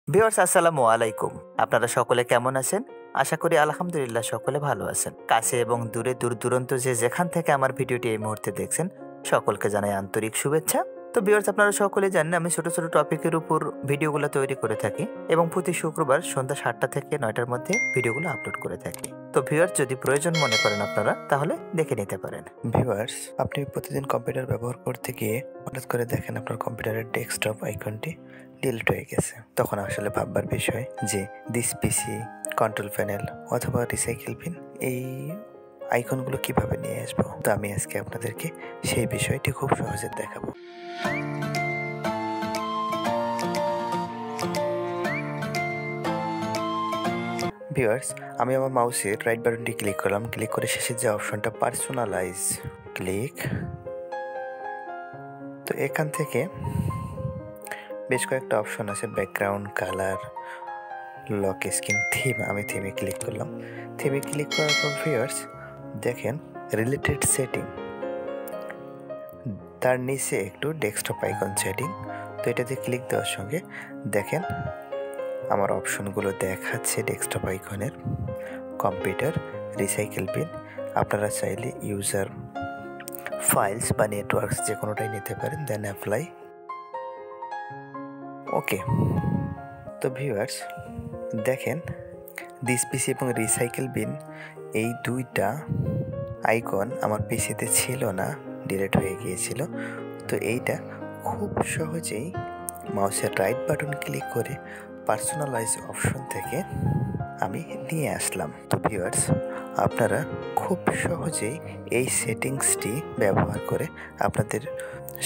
Viewers আসসালামু আলাইকুম। আপনারা সকলে কেমন আছেন? আশা করি আলহামদুলিল্লাহ সকলে ভালো আছেন। কাছে এবং দূরে দূর দূরান্ত যে যেখান থেকে আমার ভিডিওটি এই মুহূর্তে দেখছেন সকলকে জানাই আন্তরিক শুভেচ্ছা। তো ভিউয়ার্স আপনারা সকলে জানেন আমি ছোট ছোট টপিকের উপর ভিডিওগুলো তৈরি করে থাকি এবং প্রতি শুক্রবার সন্ধ্যা 7টা থেকে 9টার মধ্যে ভিডিওগুলো আপলোড করে থাকি। তো ভিউয়ার্স যদি প্রয়োজন মনে করেন আপনারা তাহলে দেখে নিতে পারেন। ভিউয়ার্স আপনি প্রতিদিন কম্পিউটার ব্যবহার করতে গিয়ে হঠাৎ করে দেখেন আপনার কম্পিউটারের ডেস্কটপ আইকনটি ডিলিট হয়ে গেছে। তখন আসলে ভাববার বিষয় যে দিস পিসি, কন্ট্রোল প্যানেল অথবা রিসাইকেল পিন এই আইকনগুলো কিভাবে নিয়ে আসবো। তো আমি আজকে আপনাদেরকে সেই বিষয়টি খুব সহজে দেখাবো। ভিউয়ার্স আমি আমার মাউসের রাইট বাটনটি ক্লিক করলাম, ক্লিক করে শেষের যে অপশনটা পার্সোনালাইজ ক্লিক। তো এখান থেকে বেশ কয়েকটা অপশন আছে, background, colour, lock screen, theme. আমি থিমে ক্লিক করলাম। থিমে ক্লিক করার পর ভিউয়ার্স দেখেন রিলেটেড সেটিং, তার নিচে একটু ডেস্কটপ আইকন সেটিং। তো এটাতে ক্লিক দেওয়ার সঙ্গে দেখেন আমার অপশনগুলো দেখাচ্ছে ডেস্কটপ আইকনের। কম্পিউটার, রিসাইকেল পিন, আপনারা চাইলে ইউজার, ফাইলস বা নেটওয়ার্কস যে কোনোটাই নিতে পারেন। দেন অ্যাপ্লাই, ওকে। তো ভিউয়ার্স দেখেন দিস পিসি এবং রিসাইকেল বিন এই দুইটা আইকন আমার পিসিতে ছিল না, ডিলিট হয়ে গিয়েছিল। তো এইটা খুব সহজেই মাউসের রাইট বাটন ক্লিক করে পার্সোনালাইজ অপশন থেকে আমি নিয়ে আসলাম। তো ভিউয়ার্স আপনারা খুব সহজেই এই সেটিংসটি ব্যবহার করে আপনাদের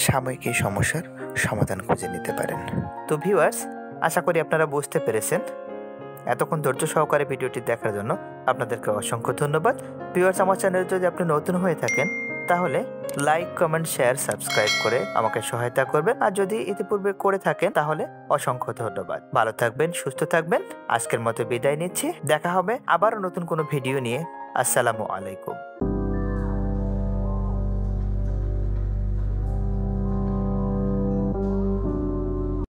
সাময়িক এই সমস্যার সমাধান খুঁজে নিতে পারেন। তো ভিউয়ার্স আশা করি আপনারা বুঝতে পেরেছেন। এতক্ষণ ধৈর্য সহকারে ভিডিওটি দেখার জন্য আপনাদেরকে অসংখ্য ধন্যবাদ। ভিউয়ার্স আমার চ্যানেলে যদি আপনি নতুন হয়ে থাকেন তাহলে লাইক, কমেন্ট, শেয়ার, সাবস্ক্রাইব করে আমাকে সহায়তা করবেন। আর যদি ইতিপূর্বে করে থাকেন তাহলে অসংখ্য ধন্যবাদ। ভালো থাকবেন, সুস্থ থাকবেন। আজকের মতো বিদায় নিচ্ছি। দেখা হবে আবারও নতুন কোনো ভিডিও নিয়ে। আসসালামু আলাইকুম।